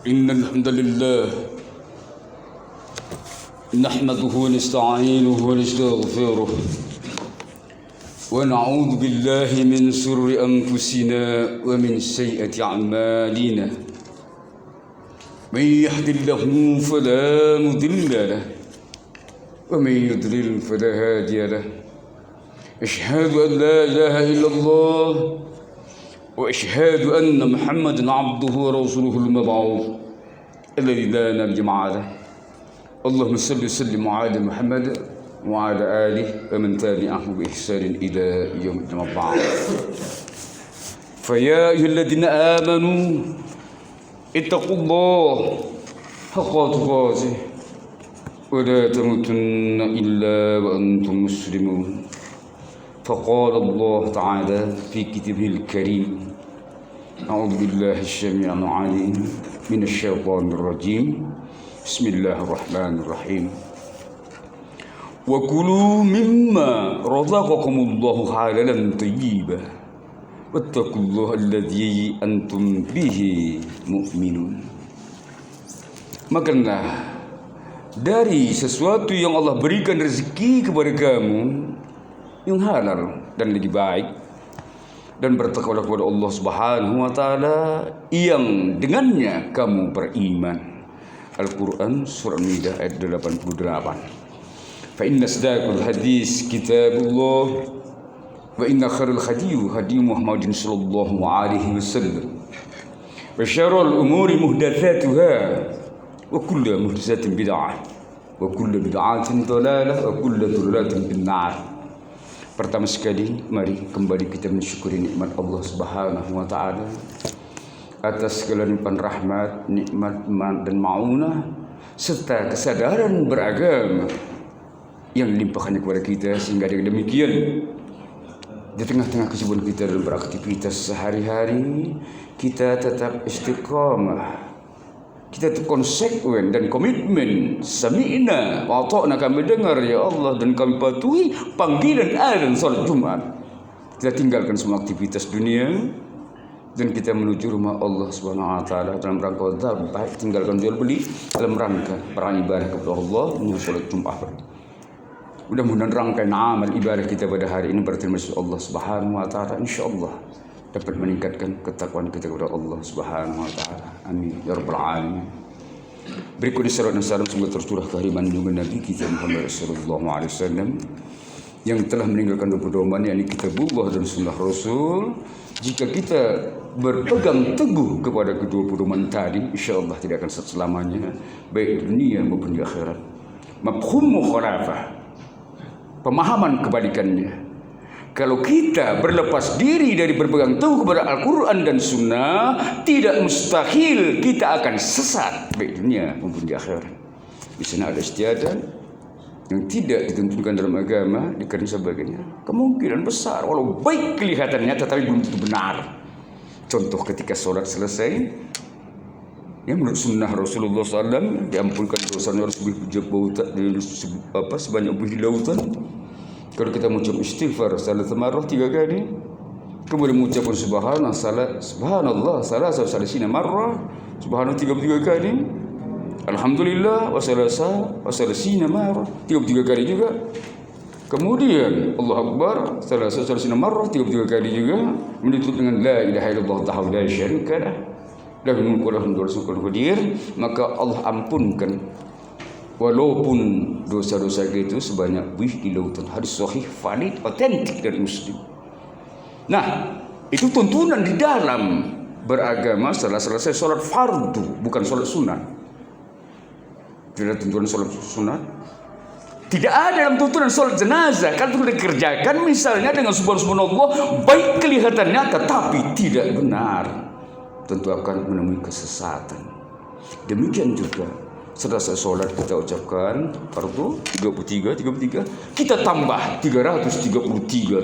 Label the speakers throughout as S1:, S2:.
S1: إن الحمد لله نحمده ونستعينه ونستغفره ونعوذ بالله من شرور أنفسنا ومن سيئات أعمالنا من يهد الله فلا مضل له ومن يضلل فلا هادي له أشهد أن لا إله إلا الله وأشهد أن محمدا عبده ورسوله المبعوث الذي لا نبي بعده اللهم صل وسلم على محمد وعلى آله ومن تبعه بإحسان إلى يوم البعث. فيا أيها الذين آمنوا اتقوا الله حق تقاته ولا تموتن إلا وأنتم مسلمون. فقال الله تعالى في كتابه الكريم: أعوذ بالله السميع العليم من الشيطان الرجيم. بسم الله الرحمن الرحيم. وكلوا مما رزقكم الله حلالا طيبا واتقوا الله الذي أنتم به مؤمنون. Makanlah dari sesuatu yang Allah berikan rezeki kepada kamu yang halal dan lebih baik, dan bertakwalah kepada Allah Subhanahu wa taala yang dengannya kamu beriman. Al-Quran surah Al-Maidah ayat 88. Fa inna asdaqal hadis kitabullah wa inna khairul hadi Muhammadin sallallahu alaihi wasallam wa syarrul umuri muhdatsatuha wa kullu muhdatsatin bid'ah wa kullu bid'atin dhalalah wa kullu dhalalatin finnar. Pertama sekali, mari kembali kita mensyukuri nikmat Allah Subhanahu wa taala atas segala limpahan rahmat, nikmat dan maunah serta kesadaran beragama yang dilimpahkannya kepada kita, sehingga dengan demikian di tengah-tengah kesibukan kita dalam beraktivitas sehari-hari kita tetap istiqamah, kita tetap konsekuen dan komitmen. Sami'na wa ata'na, kami dengar ya Allah dan kami patuhi panggilan azan salat Jumat. Kita tinggalkan semua aktivitas dunia dan kita menuju rumah Allah Subhanahu wa taala dalam rangka dzabah, tinggalkan jual beli dalam rangka beribadah kepada Allah menyusul salat Jumat. Mudah-mudahan rangkaian amal ibadah kita pada hari ini berterima kasih Allah Subhanahu wa taala insyaallah dapat meningkatkan ketakwaan kita kepada Allah Subhanahu wa taala. Amin ya rabbal alamin. Berikut salawat dan salam semoga tercurah kehadiran junjungan Nabi kita Muhammad sallallahu alaihi wasallam yang telah meninggalkan dua pedoman, yakni kitabullah dan sunnah Rasul. Jika kita berpegang teguh kepada kedua pedoman tadi, insyaallah tidak akan sesat selamanya, baik di dunia maupun di akhirat. Mafhum mukhalafah, pemahaman kebalikannya. Kalau kita berlepas diri dari berpegang teguh kepada Al-Quran dan Sunnah, tidak mustahil kita akan sesat baik dunia maupun di akhirat. Di sana ada istiadat yang tidak ditentukan dalam agama, dikarenakan sebagainya. Kemungkinan besar, walau baik kelihatannya, tetapi belum tentu benar. Contoh ketika sholat selesai, yang menurut sunnah Rasulullah SAW diampunkan dosanya harus sebanyak buih di lautan. Kalau kita mengucap istighfar salat marrah 3 kali, kemudian mengucapkan subhanallah salasina marrah, subhanallah 33 kali, alhamdulillah salasina marrah 33 kali juga, kemudian Allah Akbar salasina marrah 33 kali juga, menutup dengan la ilaha illallah wahdahu la syarika lah lahul mulku wa lahul hamdu, maka Allah ampunkan walaupun dosa-dosa itu sebanyak buih di lautan. Hadis sahih, valid, otentik dari Muslim. Nah, itu tuntunan di dalam beragama setelah selesai sholat fardu, bukan sholat sunat. Tidak tuntunan sholat sunat. Tidak ada dalam tuntunan sholat jenazah. Kalau itu dikerjakan misalnya dengan subhanallah, baik kelihatannya tetapi tidak benar, tentu akan menemui kesesatan. Demikian juga selesai sholat kita ucapkan fardu 33, kita tambah 333,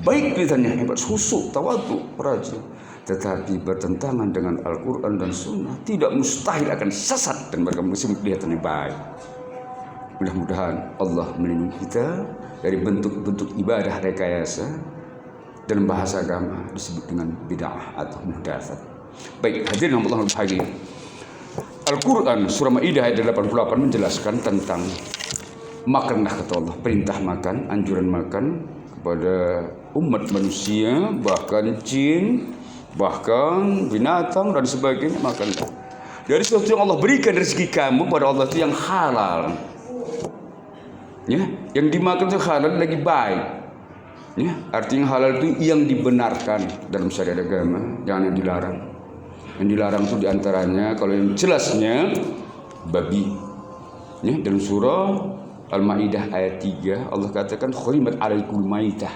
S1: baik kelihatannya hebat, khusyuk, tawadhu, rajin, tetapi bertentangan dengan Al-Quran dan Sunnah, tidak mustahil akan sesat dan mereka meskipun kelihatannya baik. Mudah-mudahan Allah melindungi kita dari bentuk-bentuk ibadah rekayasa dalam bahasa agama disebut dengan bid'ah atau muhdatsat. Baik, hadirin Allah berbahagia. Al-Quran surah Maidah ayat 88 menjelaskan tentang makanlah kata Allah, perintah makan, anjuran makan kepada umat manusia, bahkan jin, bahkan binatang dan sebagainya, makanlah. Dari sesuatu yang Allah berikan rezeki kamu pada Allah itu yang halal. Ya, yang dimakan itu halal lagi baik. Ya, artinya halal itu yang dibenarkan dalam syariat agama, jangan yang dilarang. Yang dilarang itu diantaranya, kalau yang jelasnya babi. Ya, dalam surah Al-Maidah ayat 3 Allah katakan khurimat alaikum maitah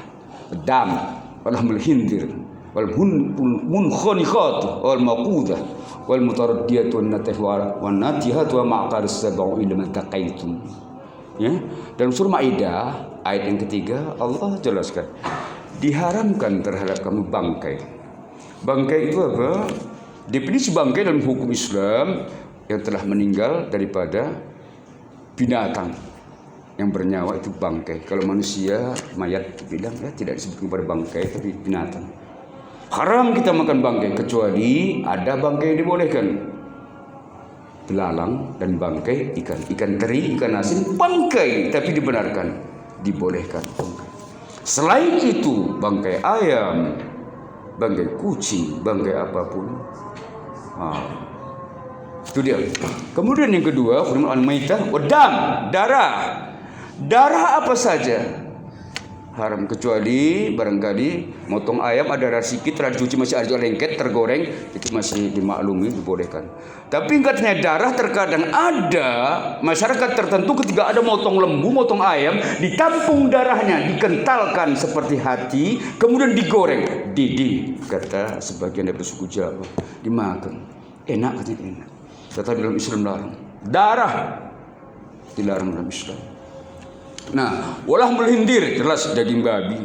S1: dam wal hindir wal munkhaniqat wal maqudah wal mutaraddiyat wan natihwa wan natihat wa ma'qar as-sab'u illa taqaitum. Ya, dalam surah Maidah ayat yang ketiga Allah jelaskan diharamkan terhadap kamu bangkai. Bangkai itu apa? Definisi bangkai dalam hukum Islam yang telah meninggal daripada binatang yang bernyawa itu bangkai. Kalau manusia mayat bilang ya tidak disebut kepada bangkai tapi binatang. Haram kita makan bangkai kecuali ada bangkai yang dibolehkan. Belalang dan bangkai ikan, ikan teri, ikan asin, bangkai tapi dibenarkan, dibolehkan bangkai. Selain itu bangkai ayam, bangkai kucing, bangkai apapun. Itu dia. Kemudian yang kedua, khurmat al-maitah wadam, darah. Darah apa saja haram kecuali barangkali motong ayam ada darah sedikit, telah dicuci masih ada lengket, tergoreng, itu masih dimaklumi, dibolehkan. Tapi katanya darah terkadang ada masyarakat tertentu ketika ada motong lembu, motong ayam, ditampung darahnya, dikentalkan seperti hati, kemudian digoreng, didih, kata sebagian dari suku Jawa, dimakan. Enak katanya, enak. Tetapi dalam Islam larang. Darah dilarang dalam Islam. Nah, walah melhindir jelas daging babi.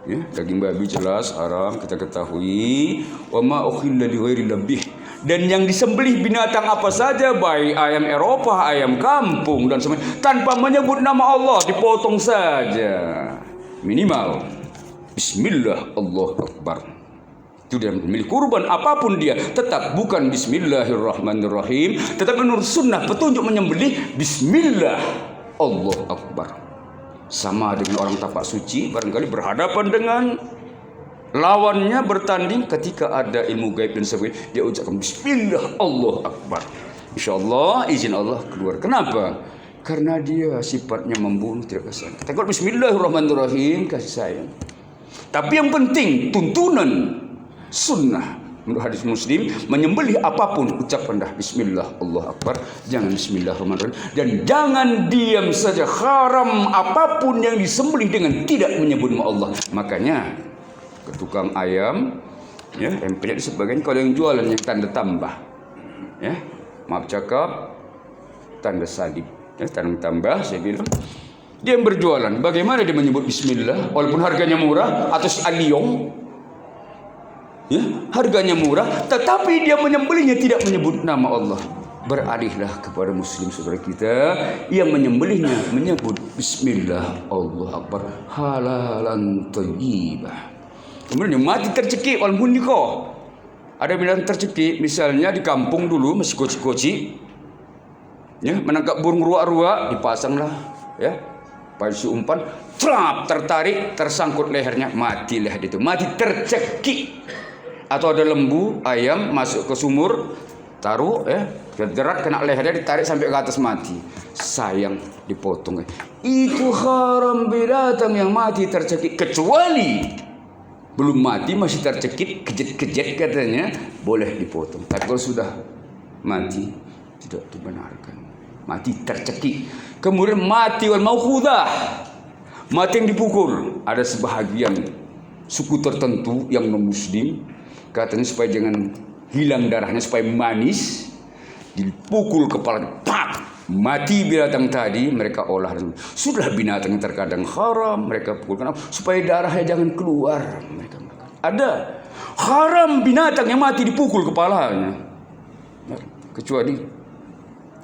S1: Ya, daging babi jelas haram kita ketahui. Wa ma ukhilla li ghairi labih. Dan yang disembelih binatang apa saja, baik ayam Eropa, ayam kampung dan sebagainya, tanpa menyebut nama Allah, dipotong saja. Minimal bismillah Allahu akbar. Itu dia memilih kurban apapun dia tetap bukan bismillahirrahmanirrahim, tetapi menurut sunnah petunjuk menyembelih bismillah Allahu akbar. Sama dengan orang tapak suci barangkali berhadapan dengan lawannya bertanding, ketika ada ilmu gaib dan sebagainya dia ucapkan bismillah Allahu akbar, insyaallah izin Allah keluar. Kenapa? Karena dia sifatnya membunuh, tidak kasih sayang. Kita bismillahirrahmanirrahim, kasih sayang. Tapi yang penting tuntunan sunnah menurut hadis Muslim, menyembelih apapun ucapkanlah bismillah Allah akbar, jangan bismillahirrahmanirrahim, dan jangan diam saja. Haram apapun yang disembelih dengan tidak menyebut nama Allah. Makanya ke tukang ayam ya, empet dan sebagainya, kalau yang jualan yang tanda tambah ya, maaf cakap, tanda salib ya, tanda tambah, saya bilang dia yang berjualan bagaimana dia menyebut bismillah walaupun harganya murah, atau si aliong ya, harganya murah, tetapi dia menyembelihnya tidak menyebut nama Allah. Beralihlah kepada muslim saudara kita yang menyembelihnya menyebut bismillah Allah akbar, halalan thayyibah. Kemudian mati tercekik walaupun nikah. Ada binatang tercekik, misalnya di kampung dulu masih koci-koci ya, menangkap burung ruak-ruak, dipasanglah ya palsu umpan, trap, tertarik, tersangkut lehernya, matilah itu, mati tercekik. Atau ada lembu, ayam masuk ke sumur, taruh ya, jerat kena lehernya, ditarik sampai ke atas, mati. Sayang, dipotong. Itu haram binatang yang mati tercekik, kecuali belum mati masih tercekik, kejet-kejet katanya, boleh dipotong. Tapi kalau sudah mati tidak dibenarkan. Mati tercekik. Kemudian mati wal mauqudah, mati yang dipukul. Ada sebahagian suku tertentu yang non muslim katanya supaya jangan hilang darahnya, supaya manis, dipukul kepala, pak, mati binatang tadi, mereka olah. Sudah binatang yang terkadang haram mereka pukul, kenapa? Supaya darahnya jangan keluar. Mereka ada haram binatang yang mati dipukul kepalanya, kecuali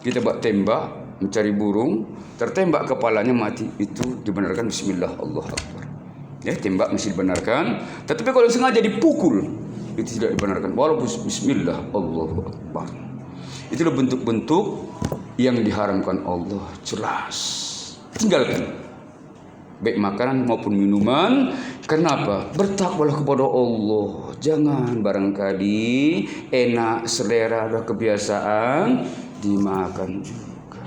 S1: kita buat tembak mencari burung, tertembak kepalanya mati, itu dibenarkan bismillah Allah akbar ya, tembak masih dibenarkan. Tetapi kalau sengaja dipukul itu tidak dibenarkan walaupun bismillah Allahu akbar. Itulah bentuk-bentuk yang diharamkan Allah, jelas. Tinggalkan, baik makanan maupun minuman. Kenapa? Bertakwalah kepada Allah. Jangan barangkali enak, selera, ada kebiasaan dimakan juga.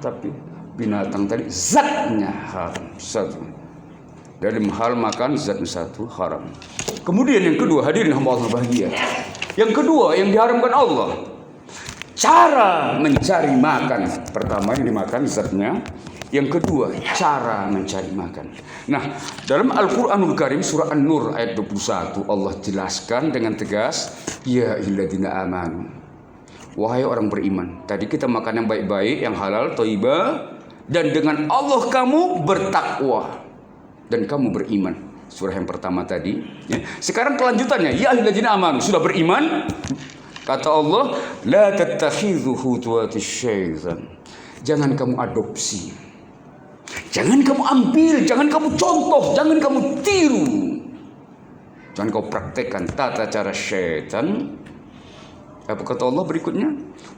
S1: Tapi binatang tadi zatnya haram. Satu. Dari hal makan zatnya satu haram. Kemudian yang kedua, hadirin hamba Allah bahagia. Yang kedua yang diharamkan Allah, cara mencari makan. Pertama yang dimakan zatnya. Yang kedua, cara mencari makan. Nah, dalam Al-Quranul Karim surah An-Nur ayat 21 Allah jelaskan dengan tegas, ya ayyuhalladzina amanu, wahai orang beriman. Tadi kita makan yang baik-baik, yang halal, thayyibah, dan dengan Allah kamu bertakwa dan kamu beriman. Surah yang pertama tadi, ya. Sekarang kelanjutannya, ya ayyuhalladzina amanu, sudah beriman. Kata Allah, la tattakhidhu khutuwatis syaitan. Jangan kamu adopsi, jangan kamu ambil, jangan kamu contoh, jangan kamu tiru, jangan kau praktekkan tata cara syaitan. Apa kata Allah berikutnya?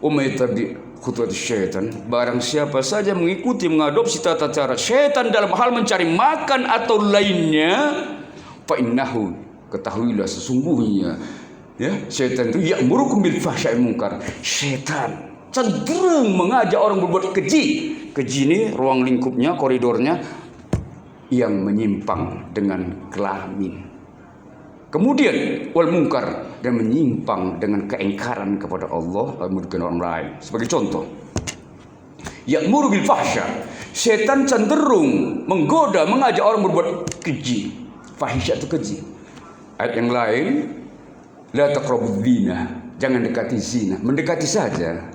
S1: Umay tabi khutuwatis syaitan. Barang siapa saja mengikuti, mengadopsi tata cara syaitan dalam hal mencari makan atau lainnya, fa innahu, ketahuilah sesungguhnya, ya, syaitan itu ya'murukum bil fahsya'i munkar. Syaitan cenderung mengajak orang berbuat keji. Keji ini ruang lingkupnya, koridornya yang menyimpang dengan kelamin. Kemudian wal munkar, dan menyimpang dengan keingkaran kepada Allah dan orang lain. Sebagai contoh, ya'muru bil fahsya, setan cenderung menggoda, mengajak orang berbuat keji. Fahisya itu keji. Ayat yang lain, la taqrabuz zina, jangan dekati zina, mendekati saja.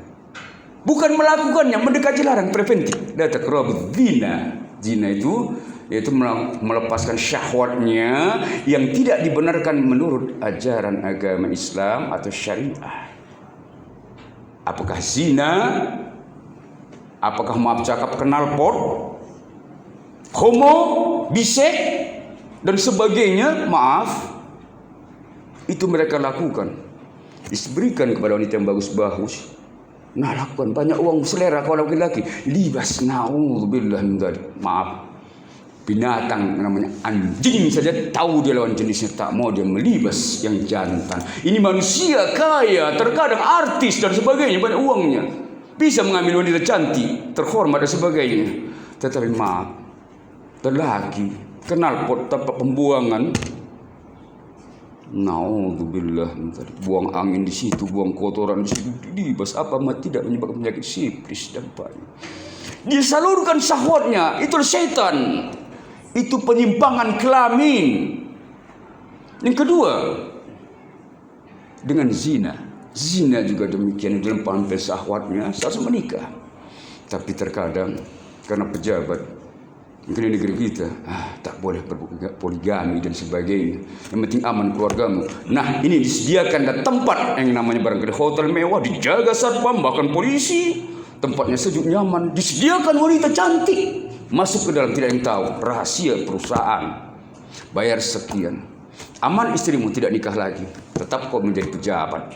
S1: Bukan melakukannya, mendekati larang, preventif. La taqrabuz zina. Zina itu yaitu melepaskan syahwatnya yang tidak dibenarkan menurut ajaran agama Islam atau syariah. Apakah zina? Apakah maaf cakap knalpot, homo, bisek, dan sebagainya? Maaf, itu mereka lakukan. Diberikan kepada wanita yang bagus-bagus. Nah, lakukan banyak uang, selera kalau laki-laki. Libas, naudzubillah min dzalik. Maaf, binatang namanya anjing saja tahu dia lawan jenisnya, tak mau dia melibas yang jantan. Ini manusia kaya, terkadang artis dan sebagainya, banyak uangnya, bisa mengambil wanita cantik, terhormat dan sebagainya. Tetapi maaf, lelaki kenal pot tempat pembuangan, naudzubillah, buang angin di situ, buang kotoran di situ, libas apa tidak menyebabkan penyakit siflis dan banyak. Disalurkan syahwatnya, itu syaitan. Itu penyimpangan kelamin. Yang kedua, dengan zina. Zina juga demikian, dalam pangkal syahwatnya saat menikah. Tapi terkadang karena pejabat, mungkin di negeri kita, tak boleh poligami dan sebagainya. Yang penting aman keluargamu. Nah, ini disediakan ada tempat yang namanya barangkali hotel mewah, dijaga satpam, bahkan polisi. Tempatnya sejuk, nyaman, disediakan wanita cantik. Masuk ke dalam, tidak yang tahu, rahasia perusahaan. Bayar sekian. Aman istrimu, tidak nikah lagi. Tetap kau menjadi pejabat.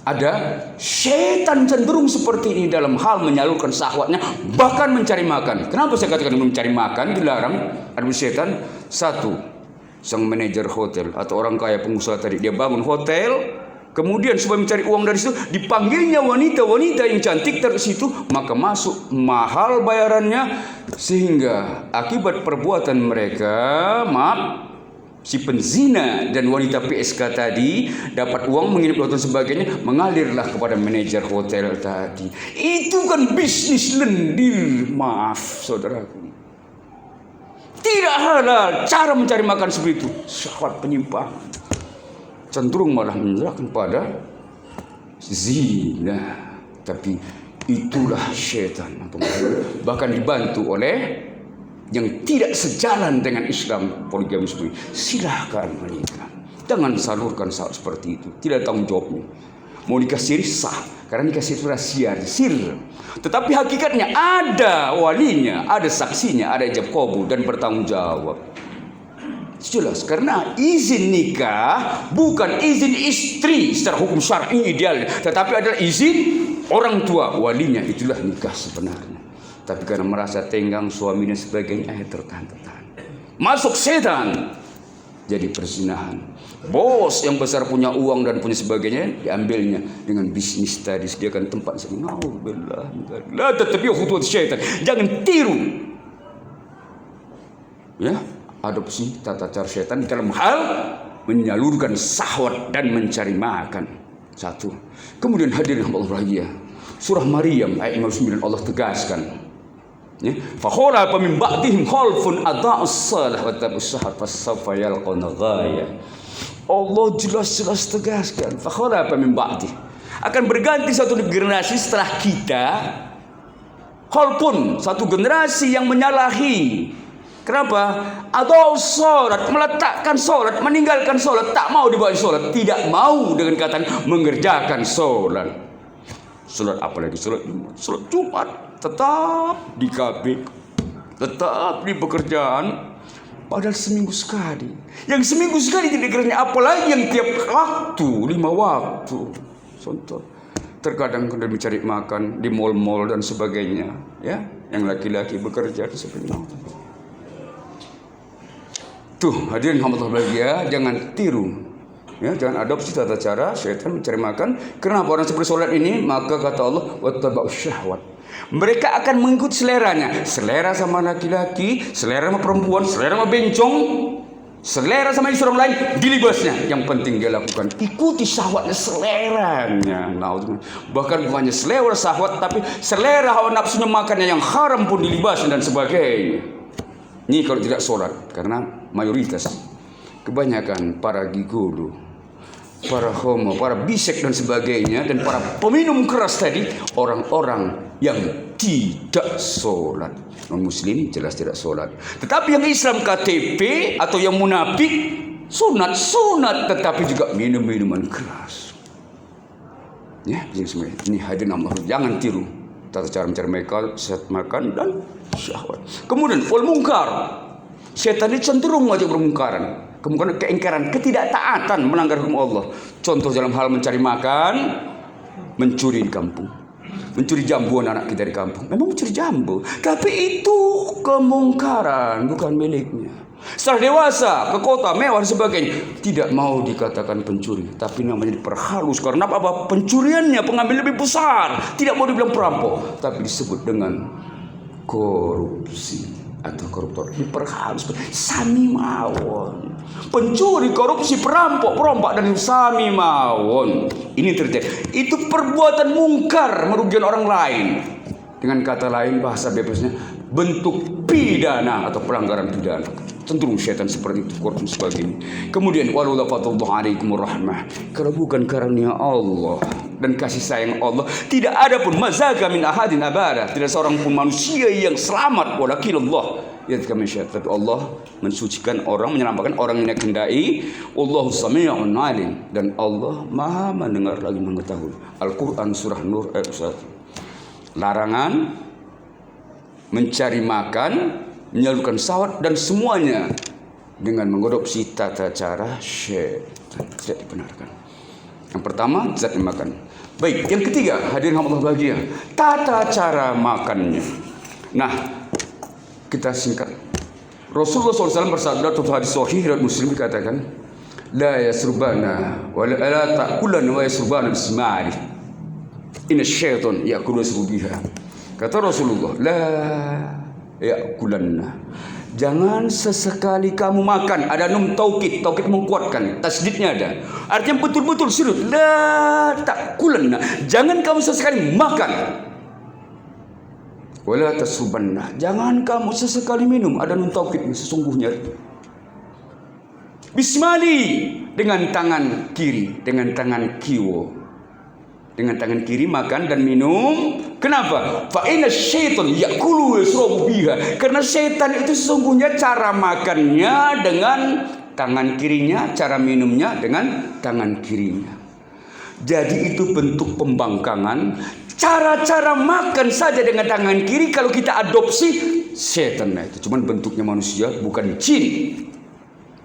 S1: Ada setan cenderung seperti ini dalam hal menyalurkan syahwatnya, bahkan mencari makan. Kenapa saya katakan mencari makan dilarang? Ada setan. Satu, sang manajer hotel atau orang kaya pengusaha tadi, dia bangun hotel, kemudian supaya mencari uang dari situ, dipanggilnya wanita-wanita yang cantik dari situ, maka masuk mahal bayarannya, sehingga akibat perbuatan mereka, maaf, si penzina dan wanita PSK tadi dapat uang, menginap dan sebagainya, mengalirlah kepada manajer hotel tadi. Itu kan bisnis lendir, maaf saudaraku. Tidak halal cara mencari makan seperti itu, syahwat penyimpangan. Cenderung malah menyerahkan pada zina. Tapi itulah syaitan, bahkan dibantu oleh yang tidak sejalan dengan Islam, poligami seperti itu. Silahkan menikah, jangan salurkan saat seperti itu, tidak tanggung jawabnya. Mau nikah siri sah, karena nikah siri itu rahasia, sir. Tetapi hakikatnya ada walinya, ada saksinya, ada ijab qabul dan bertanggung jawab. Jelas, karena izin nikah bukan izin istri secara hukum syar'i ideal, tetapi adalah izin orang tua walinya, itulah nikah sebenarnya. Tapi karena merasa tenggang suami dan sebagainya, tertahan. Masuk setan, jadi perzinahan. Bos yang besar punya uang dan punya sebagainya, diambilnya dengan bisnis tadi, sediakan tempat. Nah, tetapi khutuwat syaitan, jangan tiru. Ya, adopsi tata cara syaitan di dalam hal menyalurkan syahwat dan mencari makan. Satu. Kemudian hadirin Allah bahagia, surah Maryam ayat 59 Allah tegaskan, ya, fakhola min ba'dihim khalfun adha'us salah wa tabus syahwat fasawfa yalqawna ghaya. Allah jelas-jelas tegaskan, fakhola min ba'dih, akan berganti satu generasi setelah kita, khalfun, satu generasi yang menyalahi. Kenapa? Atau sholat, meletakkan sholat, meninggalkan sholat, tak mau dibawa sholat, tidak mau dengan kata mengerjakan sholat. Sholat apalagi sholat Jumat, tetap di KB, tetap di pekerjaan, padahal seminggu sekali. Yang seminggu sekali tidak kerja, apalagi yang tiap waktu, 5 waktu. Contoh, terkadang kita mencari makan di mal-mal dan sebagainya, ya, yang laki-laki bekerja seperti itu. Tuh, hadirin Allah bahagia, jangan tiru, ya, jangan adopsi tata cara syaitan mencari makan. Kenapa orang seperti sholat ini? Maka kata Allah, wattaba'us syahwat, mereka akan mengikut seleranya, selera sama laki-laki, selera sama perempuan, selera sama bencong, selera sama istri orang lain, dilibasnya. Yang penting dia lakukan, ikuti syahwatnya, seleranya. Nah, bahkan bukan hanya selera syahwat, tapi selera hawa nafsunya makannya yang haram pun dilibasnya dan sebagainya. Ini kalau tidak sholat, karena mayoritas, kebanyakan para gigolo, para homo, para bisek dan sebagainya, dan para peminum keras tadi, orang-orang yang tidak sholat. Non-muslim jelas tidak sholat. Tetapi yang Islam KTP atau yang munafik, sunat, tetapi juga minum minuman keras. Ya, ini hadirin Allah, jangan tiru tata cara mencari makan dan syahwat. Kemudian wal mungkar, setan ini cenderung mengajak bermungkaran, kemudian keingkaran, ketidaktaatan, melanggar hukum Allah. Contoh dalam hal mencari makan, mencuri di kampung, mencuri jambuan anak kita di kampung. Memang mencuri jambu, tapi itu kemungkaran, bukan miliknya. Setelah dewasa, ke kota mewah dan sebagainya, tidak mau dikatakan pencuri, tapi namanya diperhalus. Karena apa? Pencuriannya pengambil lebih besar. Tidak mau dibilang perampok, tapi disebut dengan korupsi atau koruptor. Diperhalus, sami mawon. Pencuri, korupsi, perampok dan sami mawon. Ini terjadi. Itu perbuatan mungkar, merugikan orang lain. Dengan kata lain, bahasa bebasnya, bentuk pidana atau pelanggaran pidana. Cenderung syaitan seperti itu, korban sebagainya. Kemudian walaula fadlullah alaikum warahmah, kalau bukan karunia Allah dan kasih sayang Allah, tidak ada pun mazaga min ahadin abada, tidak seorang pun manusia yang selamat walakinallah yadkami syaitan. Tapi Allah mensucikan orang, menyelamatkan orang yang dikehendaki. Allahu sami'un alim, dan Allah Maha mendengar lagi mengetahui. Al-Qur'an surah Nur ayat 1. Larangan mencari makan, menyalurkan syahwat, dan semuanya dengan mengadopsi tata cara syaitan, tidak dibenarkan. Yang pertama, zat makan. Baik, yang ketiga, hadirin Allah bahagia, tata cara makannya. Nah, kita singkat. Rasulullah SAW bersabda dalam hadis sahih riwayat Muslim, dikatakan, la yasrubana wa la ta'kulana wa yasrubana bismali. Inna syaitan ya'kulu yasrubiha. Kata Rasulullah, la ya'kulanna, jangan sesekali kamu makan. Ada nun taukid menguatkan, tasdidnya ada. Artinya betul-betul serius. La ta'kulanna, jangan kamu sesekali makan. Wala tasrubanna, jangan kamu sesekali minum. Ada nun taukid sesungguhnya. Bismillah, dengan tangan kiri, dengan tangan kiwo. Dengan tangan kiri makan dan minum. Kenapa? Fa inna syaitan ya'kulu yasrabu biha. Karena setan itu sesungguhnya cara makannya dengan tangan kirinya, cara minumnya dengan tangan kirinya. Jadi itu bentuk pembangkangan. Cara-cara makan saja dengan tangan kiri, kalau kita adopsi setan, nah itu cuman bentuknya manusia, bukan jin,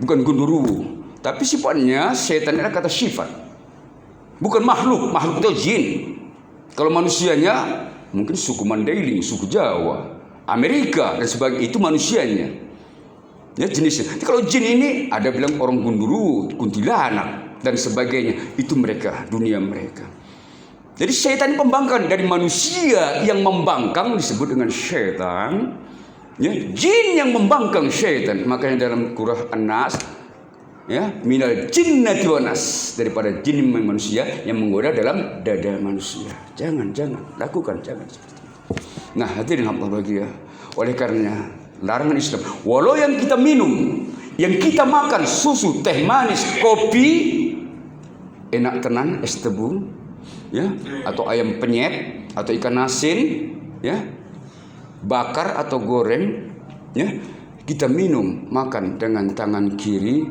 S1: bukan genderuwo, tapi sifatnya setan adalah kata sifat. Bukan makhluk itu jin. Kalau manusianya mungkin suku Mandailing, suku Jawa, Amerika dan sebagainya, itu manusianya. Ya, jenisnya. Kalau jin ini ada bilang orang Gundurut, kuntilanak dan sebagainya, itu mereka, dunia mereka. Jadi setan pembangkang dari manusia yang membangkang disebut dengan setan. Ya, jin yang membangkang setan. Makanya dalam surah An-Nas, ya, minal jinnati wan nas, daripada jin manusia yang menggoda dalam dada manusia. Jangan lakukan, jangan seperti itu. Nah, hadirin Allah bahagia. Oleh karenanya larangan Islam, walau yang kita minum, yang kita makan susu, teh manis, kopi, enak tenan, es tebu, ya, atau ayam penyet, atau ikan asin, ya, bakar atau goreng, ya, kita minum, makan dengan tangan kiri.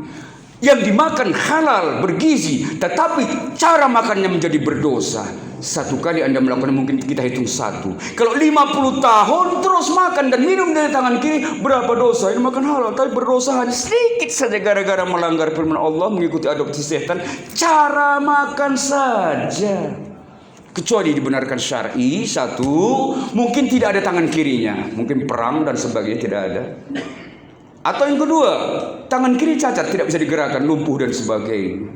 S1: Yang dimakan halal, bergizi, tetapi cara makannya menjadi berdosa. Satu kali Anda melakukan, mungkin kita hitung 1. Kalau 50 tahun terus makan dan minum dari tangan kiri, berapa dosa? Ini makan halal, tapi berdosa hanya sedikit saja gara-gara melanggar firman Allah, mengikuti adopsi setan. Cara makan saja. Kecuali dibenarkan syar'i, 1, mungkin tidak ada tangan kirinya, mungkin perang dan sebagainya tidak ada. Atau yang kedua, tangan kiri cacat, tidak bisa digerakkan, lumpuh dan sebagainya.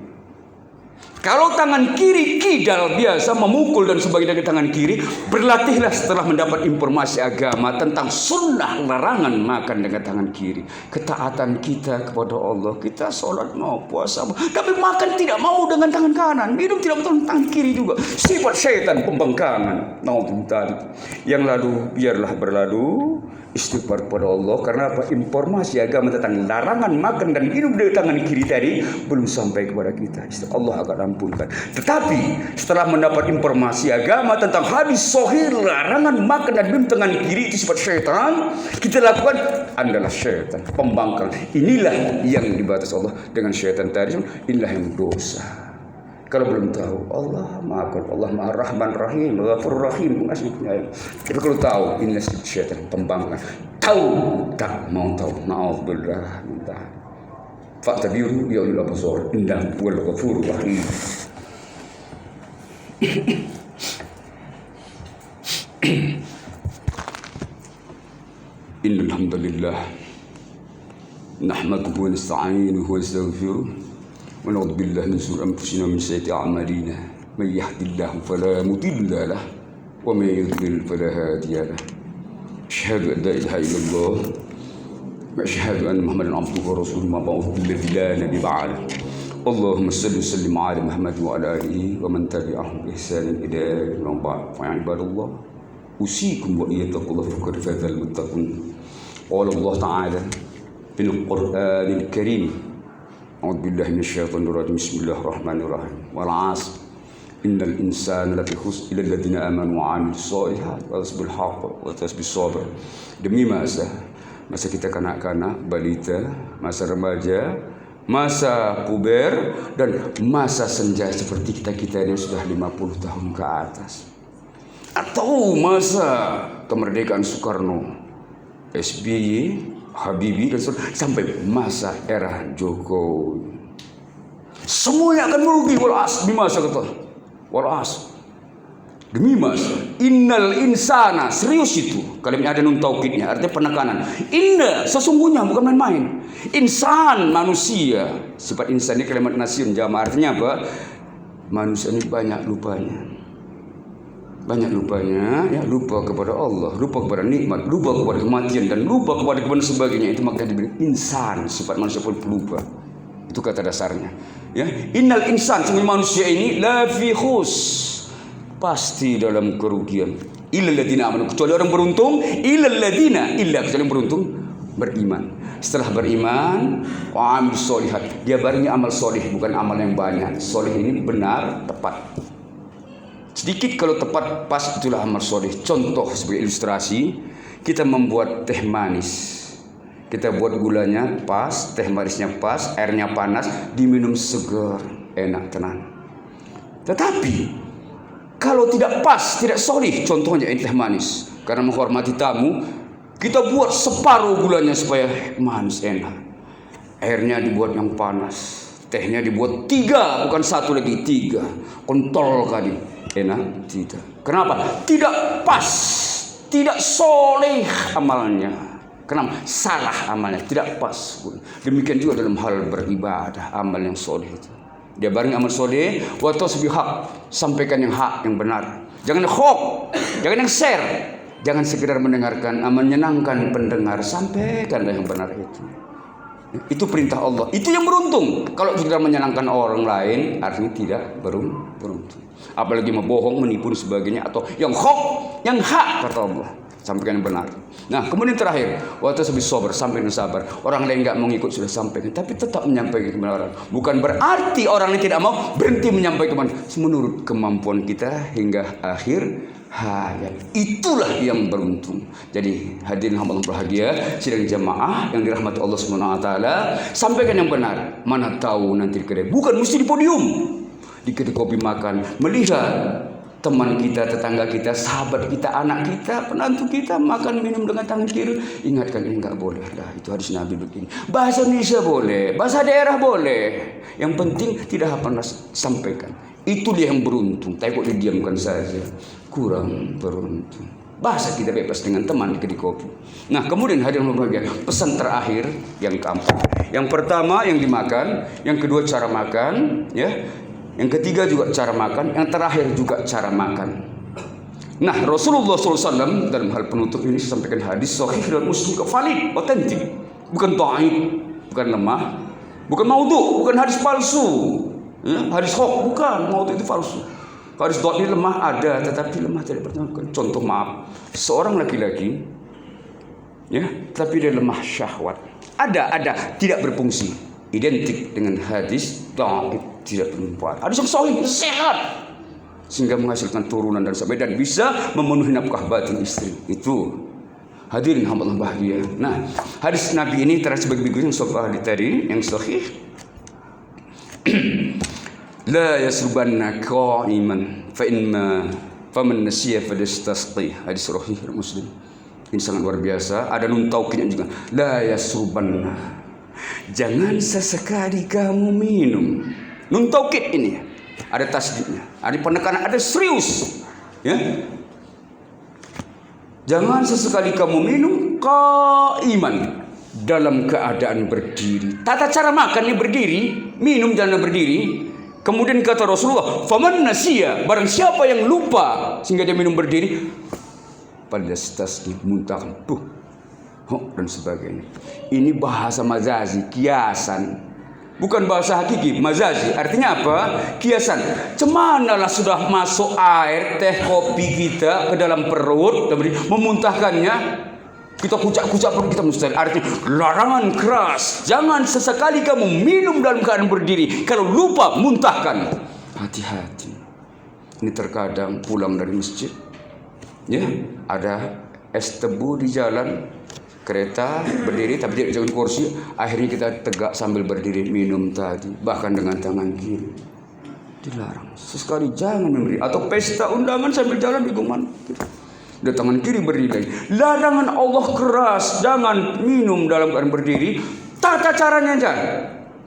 S1: Kalau tangan kiri kidal biasa memukul dan sebagainya dengan tangan kiri, berlatihlah setelah mendapat informasi agama tentang sunnah larangan makan dengan tangan kiri. Ketaatan kita kepada Allah, kita sholat mau, puasa mau, tapi makan tidak mau dengan tangan kanan, minum tidak mau dengan tangan kiri juga. Sifat syaitan pembangkangan. Yang lalu biarlah berlalu. Istighfar kepada Allah. Karena apa? Informasi agama tentang larangan makan dan minum dari tangan kiri tadi belum sampai kepada kita. Allah akan ampunkan. Tetapi setelah mendapat informasi agama tentang hadis sahih larangan makan dan minum tangan kiri, itu sifat syaitan, kita lakukan, adalah syaitan pembangkang. Inilah yang dibatas Allah dengan syaitan tadi. Inilah yang dosa. Kalau belum tahu, Allah maafkan, Allah Maha Rahman Rahim, Ghafur Rahim, Pengasih Penyayang. Tapi kalau tahu, inilah syaitan pembangkang. Tahu, tak mau tahu. Na'udzubillah minta. Fa'tabiru ya ulil absar, innahu huwal Ghafur Rahim. Innal hamdalillah nahmaduhu wa nasta'inuhu wa nastaghfiruh. ونعوذ بالله من شرور أنفسنا ومن سيئات أعمالنا من يهد الله فلا مضل له ومن يضلل فلا هادي له أشهد أن لا إله إلا الله وأشهد أن محمدا عبده ورسوله مبعوث بالذي لا نبي بعده اللهم صل وسلم على محمد وعلى آله ومن تبعهم بإحسان إلى يوم البعث فيا عباد الله أوصيكم وإياكم الله فقد فاز المتقون قال الله تعالى في القرآن الكريم أعوذ بالله من الشيطان الرجيم بسم الله الرحمن الرحيم والعصر إن الإنسان لفي خسر إلا الذين آمنوا وعملوا الصالحات وتواصوا بالحق وتواصوا بالصبر. Demi masa kita kanak-kanak, balita, masa remaja, masa puber, dan masa senja seperti kita yang sudah 50 tahun ke atas. Atau masa kemerdekaan Soekarno, SBY, Habibie dan sampai masa era Jokowi, semuanya akan merugi. Walas demi masa kata, walas demi masa. Innal insana, serius itu. Kalimat ada nun taukidnya, artinya penekanan. Inna, sesungguhnya, bukan main-main. Insan, manusia. Sifat insan ini kalimat nasyun jama, artinya apa? Manusia ini banyak lupanya. Banyak lupanya, ya, lupa kepada Allah, lupa kepada nikmat, lupa kepada kematian, dan lupa kepada kebenaran sebagainya. Itu makanya dibilang insan, sifat manusia pun pelupa. Itu kata dasarnya. Ya, innal insan, semua manusia ini la fi khus, pasti dalam kerugian. Illal ladzina amanu, kecuali orang beruntung. Illal ladzina, illa, kecuali yang beruntung beriman. Setelah beriman, wa amil sholihat, dia barengi amal solih, bukan amal yang banyak. Solih ini benar, tepat. Sedikit kalau tepat, pas, itulah amal soleh. Contoh sebagai ilustrasi, kita membuat teh manis. Kita buat gulanya pas, teh manisnya pas, airnya panas, diminum segar, enak tenang. Tetapi kalau tidak pas, tidak soleh, contohnya ini teh manis, karena menghormati tamu, kita buat separuh gulanya supaya manis enak. Airnya dibuat yang panas, tehnya dibuat 3, bukan 1 lagi, 3, kontol kali. Enak? Tidak. Kenapa? Tidak pas, tidak soleh amalnya. Kenapa? Salah amalnya, tidak pas. Demikian juga dalam hal beribadah, amal yang soleh itu. Dia barengi amal soleh, wa tasbih hak, sampaikan yang hak, yang benar. Jangan hoax, jangan yang share, jangan sekedar mendengarkan, menyenangkan pendengar, sampaikanlah yang benar itu. Itu perintah Allah. Itu yang beruntung. Kalau sudah menyenangkan orang lain, artinya tidak beruntung. Apalagi membohong, menipu dan sebagainya, atau yang hoax, yang hak, kata Allah. Sampaikan yang benar. Nah, kemudian terakhir, waktu habis sabar, sampai sabar. Orang lain nggak mau ngikut sudah sampaikan, tapi tetap menyampaikan kebenaran. Bukan berarti orang lain tidak mau berhenti menyampaikan kebenaran. Menurut kemampuan kita hingga akhir hayat. Itulah yang beruntung. Jadi hadirin hamba Allah berbahagia, sidang jamaah yang dirahmati Allah Subhanahu wa taala, sampaikan yang benar. Mana tahu nanti di kedai, bukan mesti di podium. Di kedai kopi makan, melihat teman kita, tetangga kita, sahabat kita, anak kita, penantu kita makan minum dengan tangan kiri, ingatkan ini enggak boleh lah, itu hadis Nabi begini. Bahasa Indonesia boleh, bahasa daerah boleh. Yang penting tidak pernah sampaikan. Itu dia yang beruntung. Tapi kok didiamkan saja, kurang beruntung. Bahasa kita bebas dengan teman di kedai kopi. Nah, kemudian hadirin berbahagia, pesan terakhir yang keempat. Yang pertama yang dimakan, yang kedua cara makan, ya. Yang ketiga juga cara makan, yang terakhir juga cara makan. Nah, Rasulullah SAW dalam hal penutup ini sampaikan hadis sahih dan Muslim, valid, otentik, bukan dhaif, bukan lemah, bukan maudhu, bukan hadis palsu, ya, hadis hoax, bukan, maudhu itu palsu. Hadis dhaif ini lemah ada, tetapi lemah tidak bertanggung. Contoh maaf, seorang laki-laki, ya, tapi dia lemah syahwat, ada, tidak berfungsi, identik dengan hadis dhaif, tidak bermanfaat. Hadis yang sahih, sehat, sehingga menghasilkan turunan dan sampai dan bisa memenuhi nafkah batin istri. Itu hadirin hamba Allah bahagia. Nah, hadis Nabi ini terakhir sebagai berikut yang sahih tadi, yang sahih. La yasrubanna qa'iman fa inma faman nasiya fadastasqi. Hadis sahih Muslim. Ini sangat luar biasa. Ada nun taukidnya juga. La yasrubanna. Jangan sesekali kamu minum. Nun taukid ini ada tasdidnya, ada penekanan, ada serius, ya. Jangan sesekali kamu minum qaiman, dalam keadaan berdiri. Tata cara makannya berdiri, minum jangan berdiri. Kemudian kata Rasulullah, faman nasiya, barang siapa yang lupa sehingga dia minum berdiri, pada tasdid muntah dan sebagainya. Ini bahasa majazi, kiasan. Bukan bahasa hakiki, majazi. Artinya apa? Kiasan. Cemanalah sudah masuk air, teh, kopi kita ke dalam perut, memuntahkannya, kita kucak-kucak perut kita mustahil. Artinya larangan keras. Jangan sesekali kamu minum dalam keadaan berdiri. Kalau lupa, muntahkan. Hati-hati. Ini terkadang pulang dari masjid, ya, ada es tebu di jalan, kereta berdiri tapi tidak jangan kursi, akhirnya kita tegak sambil berdiri minum tadi, bahkan dengan tangan kiri. Dilarang. Sesekali jangan memberi, atau pesta undangan sambil jalan di guman, di tangan kiri berdiri. Larangan Allah keras, jangan minum dalam keadaan berdiri. Tata caranya jangan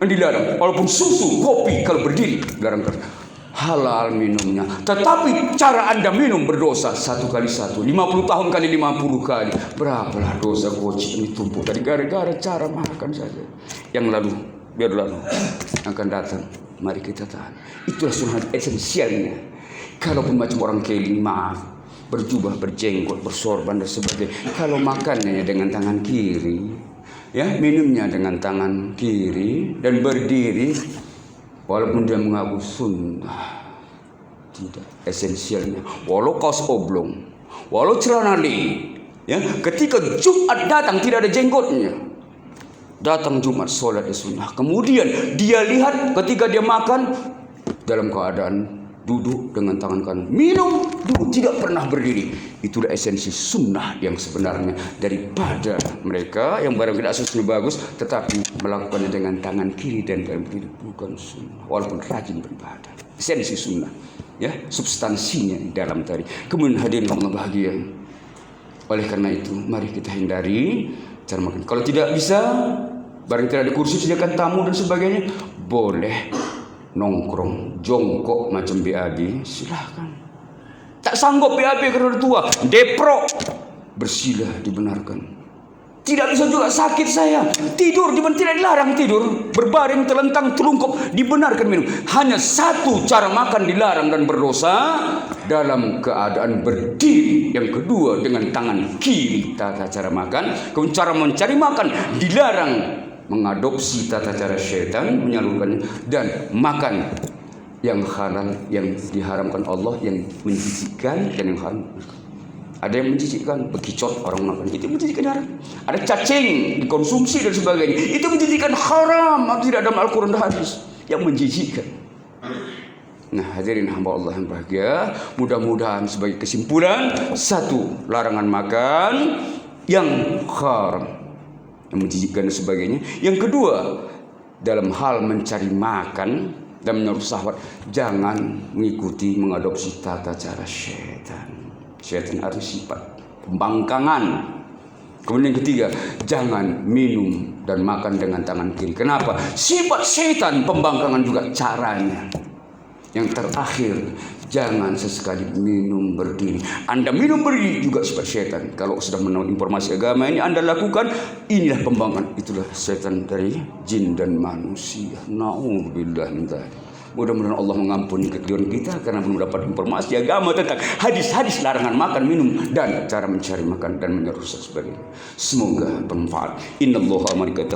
S1: dilarang. Walaupun susu, kopi kalau berdiri dilarang keras. Halal minumnya, tetapi cara Anda minum berdosa. 1 kali 1, 50 tahun kali 50 kali, berapalah dosa gocik ini tumpuk dari gara-gara cara makan saja. Yang lalu biar lalu akan datang, mari kita tahan. Itulah sunnah esensialnya. Kalaupun macam orang keling, maaf, berjubah, berjenggot, bersorban dan sebagainya, kalau makannya dengan tangan kiri, ya, minumnya dengan tangan kiri dan berdiri, walaupun dia mengaku sunnah, tidak esensialnya. Walau kaos oblong, walau celana li, ya, ketika Jumat datang tidak ada jenggotnya, datang Jumat sholat sunnah. Kemudian dia lihat ketika dia makan dalam keadaan duduk dengan tangan kanan, minum duduk, tidak pernah berdiri. Itulah esensi sunnah yang sebenarnya, daripada mereka yang barang tidak sunnah bagus tetapi melakukannya dengan tangan kiri dan berdiri, bukan sunnah walaupun rajin beribadah. Esensi sunnah, ya, substansinya di dalam tadi. Kemudian hadirin Allah bahagia, oleh karena itu mari kita hindari cara makan. Kalau tidak bisa, barang tidak ada kursi, sediakan tamu dan sebagainya, boleh nongkrong, jongkok macam BAB, silahkan. sanggup BAB karena udah tua, depro, bersilah dibenarkan. Tidak bisa juga, sakit saya, tidur tidak dilarang tidur, berbaring telentang telungkup dibenarkan minum. Hanya satu cara makan dilarang dan berdosa, dalam keadaan berdiri. Yang kedua dengan tangan kiri tata cara makan. Kemudian cara mencari makan dilarang, mengadopsi tata cara syaitan, menyalurkannya, dan makan yang halal, yang diharamkan Allah, yang menjijikkan dan yang haram. Ada yang menjijikkan, bekicot orang makan, itu menjijikkan haram. Ada cacing dikonsumsi dan sebagainya, itu menjijikkan haram. Atau tidak dalam Al-Quran dan hadis yang menjijikkan. Nah, hadirin hamba Allah yang bahagia, mudah-mudahan sebagai kesimpulan, satu, larangan makan yang haram, yang menjijikkan dan sebagainya. Yang kedua, dalam hal mencari makan dan menurut syahwat, jangan mengikuti, mengadopsi tata cara syaitan. Syaitan ada sifat pembangkangan. Kemudian yang ketiga, jangan minum dan makan dengan tangan kiri. Kenapa? Sifat syaitan pembangkangan juga caranya. Yang terakhir, jangan sesekali minum berdiri. Anda minum berdiri juga sifat syaitan. Kalau sudah menemukan informasi agama ini Anda lakukan, inilah pembangkangan. Itulah syaitan dari jin dan manusia. Na'udzubillah min dzalik. Mudah-mudahan Allah mengampuni kekeliruan kita karena belum dapat informasi agama tentang hadis-hadis larangan makan, minum, dan cara mencari makan dan merusak sebagainya. Semoga bermanfaat. Innallaha wa malaikatahu